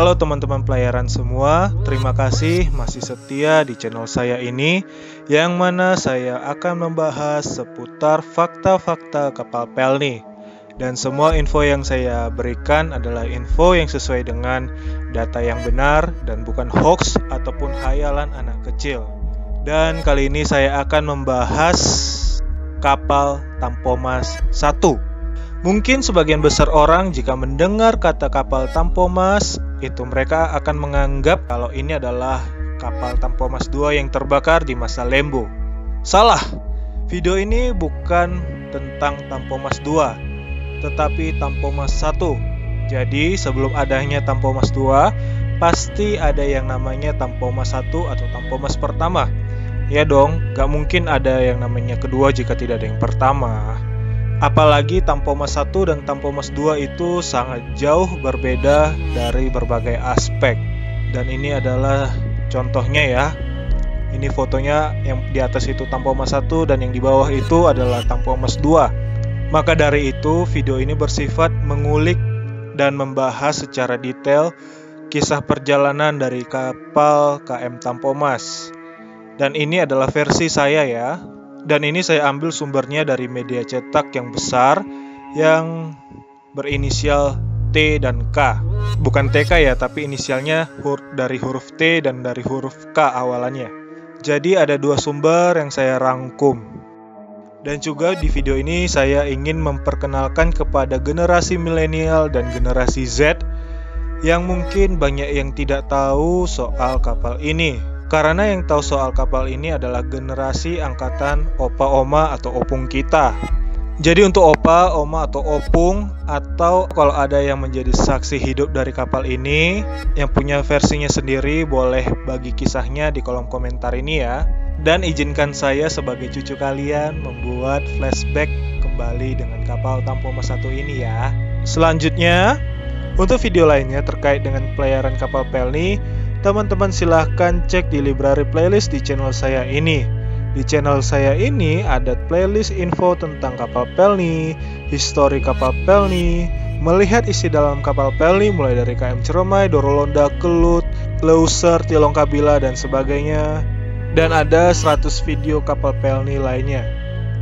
Halo teman-teman pelayaran semua, terima kasih masih setia di channel saya ini, yang mana saya akan membahas seputar fakta-fakta kapal Pelni. Dan semua info yang saya berikan adalah info yang sesuai dengan data yang benar dan bukan hoax ataupun khayalan anak kecil. Dan kali ini saya akan membahas kapal Tampomas 1. Mungkin sebagian besar orang jika mendengar kata kapal Tampomas, itu mereka akan menganggap kalau ini adalah kapal Tampomas 2 yang terbakar di masa Lembo. Salah, video ini bukan tentang Tampomas 2, tetapi Tampomas 1. Jadi sebelum adanya Tampomas 2, pasti ada yang namanya Tampomas 1 atau Tampomas pertama. Ya dong, gak mungkin ada yang namanya kedua jika tidak ada yang pertama. Apalagi Tampomas 1 dan Tampomas 2 itu sangat jauh berbeda dari berbagai aspek. Dan ini adalah contohnya ya. Ini fotonya yang di atas itu Tampomas 1 dan yang di bawah itu adalah Tampomas 2. Maka dari itu video ini bersifat mengulik dan membahas secara detail kisah perjalanan dari kapal KM Tampomas. Dan ini adalah versi saya ya. Dan ini saya ambil sumbernya dari media cetak yang besar yang berinisial T dan K. Bukan TK ya, tapi inisialnya dari huruf T dan dari huruf K awalannya. Jadi ada dua sumber yang saya rangkum. Dan juga di video ini saya ingin memperkenalkan kepada generasi milenial dan generasi Z yang mungkin banyak yang tidak tahu soal kapal ini. Karena yang tahu soal kapal ini adalah generasi angkatan opa oma atau opung kita. Jadi untuk opa, oma atau opung, atau kalau ada yang menjadi saksi hidup dari kapal ini yang punya versinya sendiri, boleh bagi kisahnya di kolom komentar ini ya. Dan izinkan saya sebagai cucu kalian membuat flashback kembali dengan kapal Tampomas 1 ini ya. Selanjutnya, untuk video lainnya terkait dengan pelayaran kapal Pelni, teman-teman silahkan cek di library playlist di channel saya ini. Di channel saya ini ada playlist info tentang kapal Pelni, histori kapal Pelni, melihat isi dalam kapal Pelni mulai dari KM Ciremai, Dorolonda, Kelut, Leuser, Tilong Kabila, dan sebagainya. Dan ada 100 video kapal Pelni lainnya.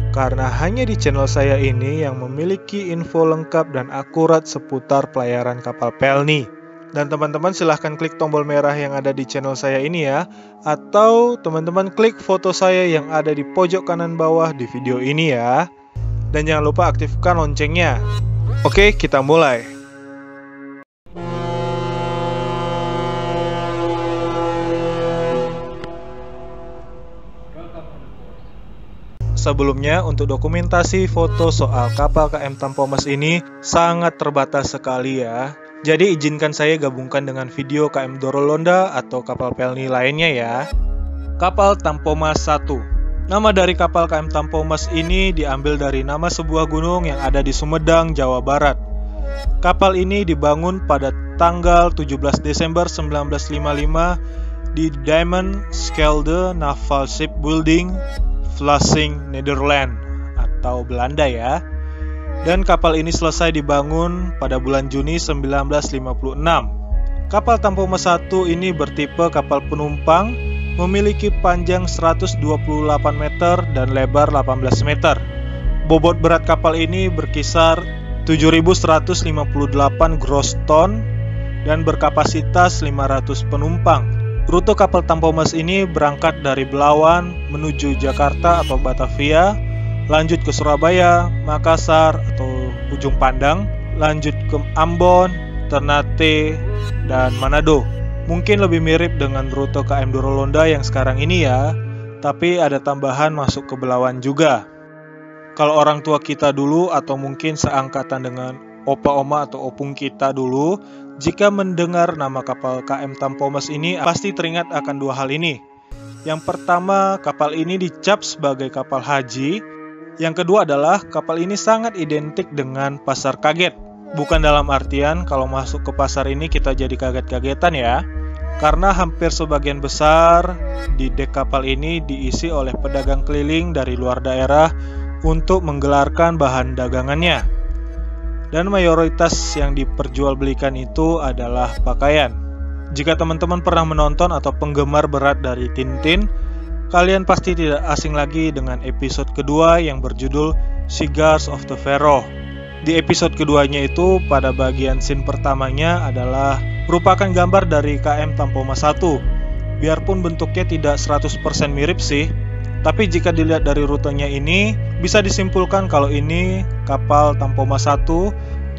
Karena hanya di channel saya ini yang memiliki info lengkap dan akurat seputar pelayaran kapal Pelni. Dan teman-teman silahkan klik tombol merah yang ada di channel saya ini ya. Atau teman-teman klik foto saya yang ada di pojok kanan bawah di video ini ya. Dan jangan lupa aktifkan loncengnya. Oke, kita mulai. Sebelumnya, untuk dokumentasi foto soal kapal KM Tampomas ini sangat terbatas sekali ya. Jadi izinkan saya gabungkan dengan video KM Dorolonda atau kapal Pelni lainnya ya. Kapal Tampomas 1. Nama dari kapal KM Tampomas ini diambil dari nama sebuah gunung yang ada di Sumedang, Jawa Barat. Kapal ini dibangun pada tanggal 17 Desember 1955 di Diamond-Schelde Naval Shipbuilding, Vlissingen, Nederland atau Belanda ya. Dan kapal ini selesai dibangun pada bulan Juni 1956. Kapal Tampomas 1 ini bertipe kapal penumpang, memiliki panjang 128 meter dan lebar 18 meter. Bobot berat kapal ini berkisar 7.158 gross ton dan berkapasitas 500 penumpang. Rute kapal Tampomas ini berangkat dari Belawan menuju Jakarta atau Batavia, lanjut ke Surabaya, Makassar atau Ujung Pandang, lanjut ke Ambon, Ternate, dan Manado. Mungkin lebih mirip dengan rute KM Dorolonda yang sekarang ini ya, tapi ada tambahan masuk ke Belawan juga. Kalau orang tua kita dulu atau mungkin seangkatan dengan opa oma atau opung kita dulu, jika mendengar nama kapal KM Tampomas ini pasti teringat akan dua hal ini. Yang pertama, kapal ini dicap sebagai kapal haji. Yang kedua adalah kapal ini sangat identik dengan pasar kaget. Bukan dalam artian kalau masuk ke pasar ini kita jadi kaget-kagetan ya. Karena hampir sebagian besar di dek kapal ini diisi oleh pedagang keliling dari luar daerah untuk menggelarkan bahan dagangannya. Dan mayoritas yang diperjualbelikan itu adalah pakaian. Jika teman-teman pernah menonton atau penggemar berat dari Tintin, kalian pasti tidak asing lagi dengan episode kedua yang berjudul Cigars of the Pharaoh. Di episode keduanya itu, pada bagian scene pertamanya adalah merupakan gambar dari KM Tampomas 1. Biarpun bentuknya tidak 100% mirip sih, tapi jika dilihat dari rutenya ini, bisa disimpulkan kalau ini kapal Tampomas 1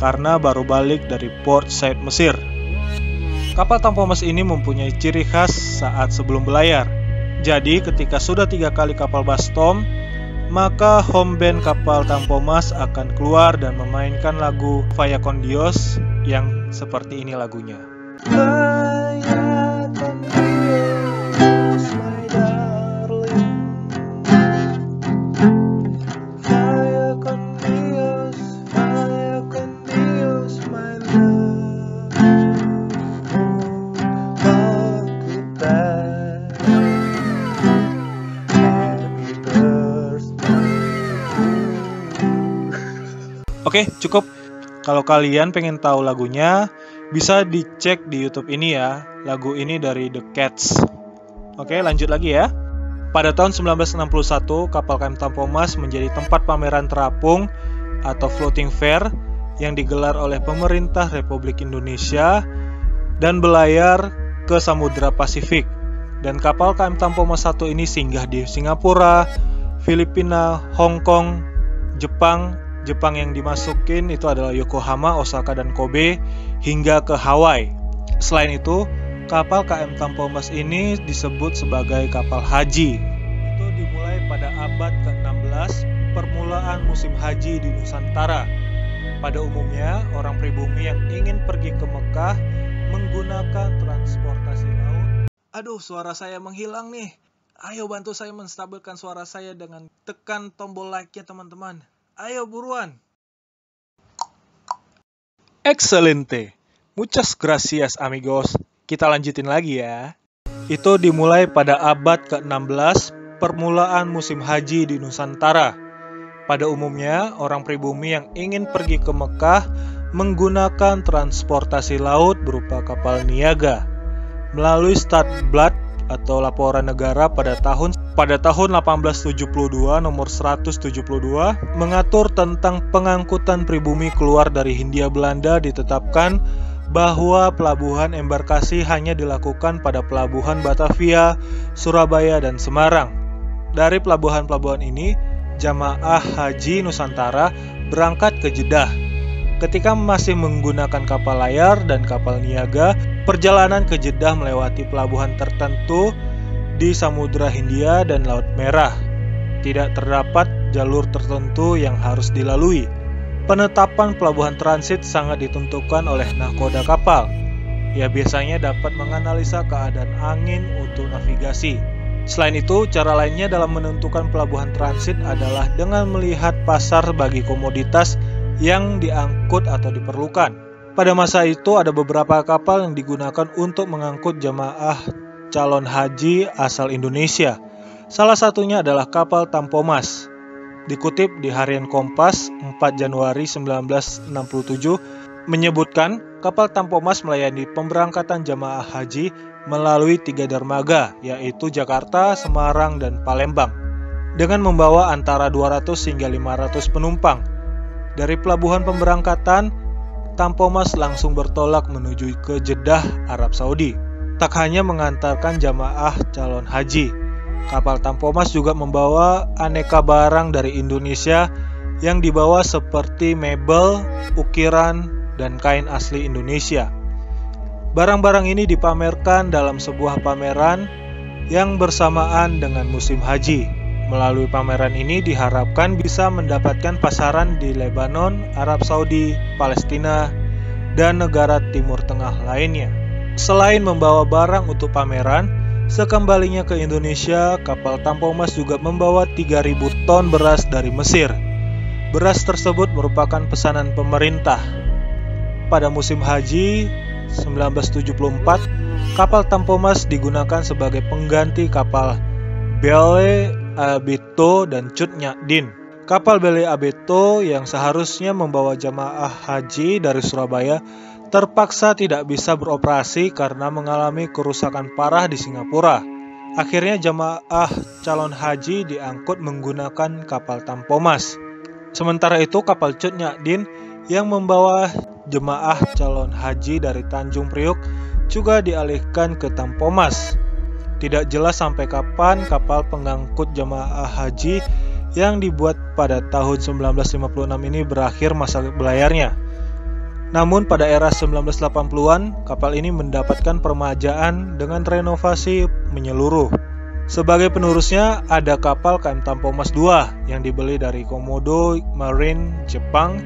karena baru balik dari Port Said, Mesir. Kapal Tampomas ini mempunyai ciri khas saat sebelum belayar. Jadi ketika sudah 3 kali kapal bastom, maka home band kapal Tampomas akan keluar dan memainkan lagu Vaya con Dios yang seperti ini lagunya. Vaya con Dios, my darling. Vaya con Dios, vaya con Dios, my love. Oke, cukup. Kalau kalian pengen tahu lagunya, bisa dicek di YouTube ini ya. Lagu ini dari The Cats. Oke, lanjut lagi ya. Pada tahun 1961, kapal KM Tampomas menjadi tempat pameran terapung atau floating fair yang digelar oleh pemerintah Republik Indonesia dan belayar ke Samudra Pasifik. Dan kapal KM Tampomas 1 ini singgah di Singapura, Filipina, Hong Kong, Jepang yang dimasukin itu adalah Yokohama, Osaka, dan Kobe hingga ke Hawaii. Selain itu, kapal KM Tampomas ini disebut sebagai kapal haji. Itu dimulai pada abad ke-16, permulaan musim haji di Nusantara. Pada umumnya, orang pribumi yang ingin pergi ke Mekah menggunakan transportasi laut. Aduh, suara saya menghilang nih. Ayo bantu saya menstabilkan suara saya dengan tekan tombol like-nya teman-teman. Ayo buruan. Excelente. Muchas gracias amigos. Kita lanjutin lagi ya. Itu dimulai pada abad ke-16, permulaan musim haji di Nusantara. Pada umumnya, orang pribumi yang ingin pergi ke Mekah menggunakan transportasi laut berupa kapal niaga. Melalui Stadblad atau laporan negara pada tahun 1872 nomor 172 mengatur tentang pengangkutan pribumi keluar dari Hindia Belanda, ditetapkan bahwa pelabuhan embarkasi hanya dilakukan pada pelabuhan Batavia, Surabaya, dan Semarang. Dari pelabuhan-pelabuhan ini, jamaah haji Nusantara berangkat ke Jeddah. Ketika masih menggunakan kapal layar dan kapal niaga, perjalanan ke Jeddah melewati pelabuhan tertentu di Samudra Hindia dan Laut Merah. Tidak terdapat jalur tertentu yang harus dilalui. Penetapan pelabuhan transit sangat ditentukan oleh nahkoda kapal. Ia biasanya dapat menganalisa keadaan angin untuk navigasi. Selain itu, cara lainnya dalam menentukan pelabuhan transit adalah dengan melihat pasar bagi komoditas yang diangkut atau diperlukan. Pada masa itu ada beberapa kapal yang digunakan untuk mengangkut jamaah calon haji asal Indonesia. Salah satunya adalah kapal Tampomas. Dikutip di Harian Kompas 4 Januari 1967 menyebutkan kapal Tampomas melayani pemberangkatan jamaah haji melalui 3 dermaga, yaitu Jakarta, Semarang, dan Palembang, dengan membawa antara 200 hingga 500 penumpang. Dari pelabuhan pemberangkatan, Tampomas langsung bertolak menuju ke Jeddah, Arab Saudi. Tak hanya mengantarkan jamaah calon haji, kapal Tampomas juga membawa aneka barang dari Indonesia yang dibawa seperti mebel, ukiran, dan kain asli Indonesia. Barang-barang ini dipamerkan dalam sebuah pameran yang bersamaan dengan musim haji. Melalui pameran ini diharapkan bisa mendapatkan pasaran di Lebanon, Arab Saudi, Palestina, dan negara Timur Tengah lainnya. Selain membawa barang untuk pameran, sekembalinya ke Indonesia, kapal Tampomas juga membawa 3.000 ton beras dari Mesir. Beras tersebut merupakan pesanan pemerintah. Pada musim haji 1974, kapal Tampomas digunakan sebagai pengganti kapal Belle Abeto dan Cut Nyak Dien. Kapal Belle Abeto yang seharusnya membawa jamaah haji dari Surabaya terpaksa tidak bisa beroperasi karena mengalami kerusakan parah di Singapura. Akhirnya jemaah calon haji diangkut menggunakan kapal Tampomas. Sementara itu kapal Cut Nyak Dien yang membawa jemaah calon haji dari Tanjung Priok juga dialihkan ke Tampomas. Tidak jelas sampai kapan kapal pengangkut jemaah haji yang dibuat pada tahun 1956 ini berakhir masa belayarnya. Namun pada era 1980-an, kapal ini mendapatkan permajaan dengan renovasi menyeluruh. Sebagai penerusnya ada kapal KM Tampomas II yang dibeli dari Komodo Marine Jepang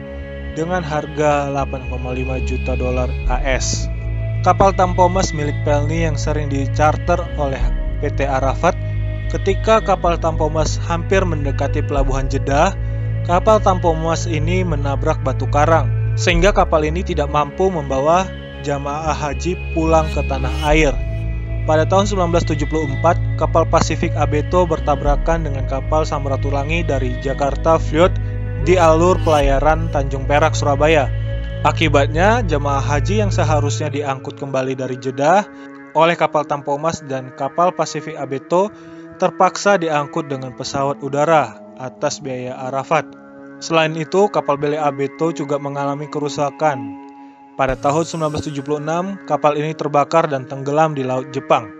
dengan harga 8,5 juta dolar AS. Kapal Tampomas milik Pelni yang sering dicharter oleh PT Arafat. Ketika kapal Tampomas hampir mendekati pelabuhan Jeddah, kapal Tampomas ini menabrak batu karang, sehingga kapal ini tidak mampu membawa jamaah haji pulang ke tanah air. Pada tahun 1974, kapal Pacific Abeto bertabrakan dengan kapal Samratulangi dari Jakarta Fliot di alur pelayaran Tanjung Perak, Surabaya. Akibatnya, jamaah haji yang seharusnya diangkut kembali dari Jeddah oleh kapal Tampomas dan kapal Pacific Abeto terpaksa diangkut dengan pesawat udara atas biaya Arafat. Selain itu, kapal Bele Abeto juga mengalami kerusakan. Pada tahun 1976, kapal ini terbakar dan tenggelam di Laut Jepang.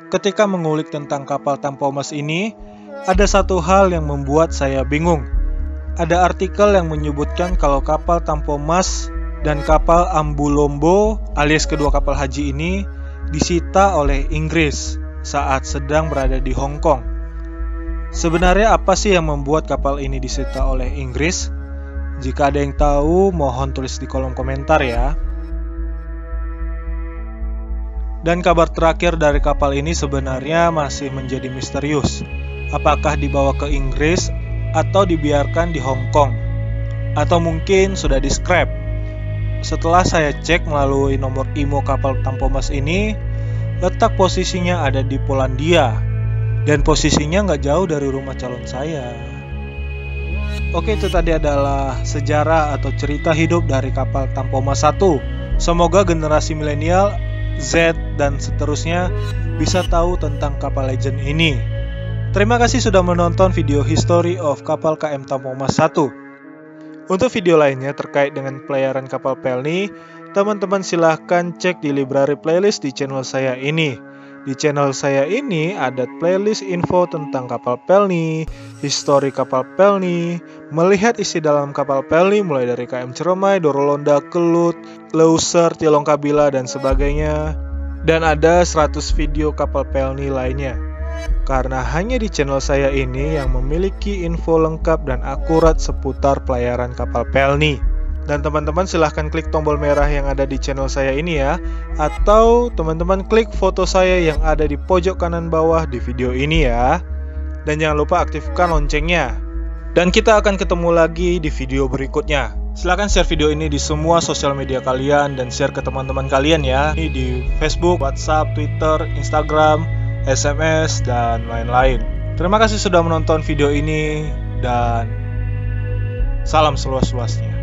Ketika mengulik tentang kapal Tampomas ini, ada satu hal yang membuat saya bingung. Ada artikel yang menyebutkan kalau kapal Tampomas dan kapal Ambulombo alias kedua kapal haji ini disita oleh Inggris saat sedang berada di Hong Kong. Sebenarnya apa sih yang membuat kapal ini disita oleh Inggris? Jika ada yang tahu, mohon tulis di kolom komentar ya. Dan kabar terakhir dari kapal ini sebenarnya masih menjadi misterius. Apakah dibawa ke Inggris atau dibiarkan di Hong Kong? Atau mungkin sudah di-scrap? Setelah saya cek melalui nomor IMO kapal Tampomas ini, letak posisinya ada di Polandia. Dan posisinya nggak jauh dari rumah calon saya. Oke, itu tadi adalah sejarah atau cerita hidup dari kapal Tampomas 1. Semoga generasi milenial, Z, dan seterusnya bisa tahu tentang kapal legend ini. Terima kasih sudah menonton video History of Kapal KM Tampomas 1. Untuk video lainnya terkait dengan pelayaran kapal Pelni, teman-teman silahkan cek di library playlist di channel saya ini. Di channel saya ini ada playlist info tentang kapal Pelni, histori kapal Pelni, melihat isi dalam kapal Pelni mulai dari KM Ciremai, Dorolonda, Kelut, Leuser, Tilong Kabila, dan sebagainya. Dan ada 100 video kapal Pelni lainnya. Karena hanya di channel saya ini yang memiliki info lengkap dan akurat seputar pelayaran kapal Pelni. Dan teman-teman silahkan klik tombol merah yang ada di channel saya ini ya. Atau teman-teman klik foto saya yang ada di pojok kanan bawah di video ini ya. Dan jangan lupa aktifkan loncengnya. Dan kita akan ketemu lagi di video berikutnya. Silahkan share video ini di semua sosial media kalian dan share ke teman-teman kalian ya. Ini di Facebook, WhatsApp, Twitter, Instagram, SMS, dan lain-lain. Terima kasih sudah menonton video ini dan salam seluas-luasnya.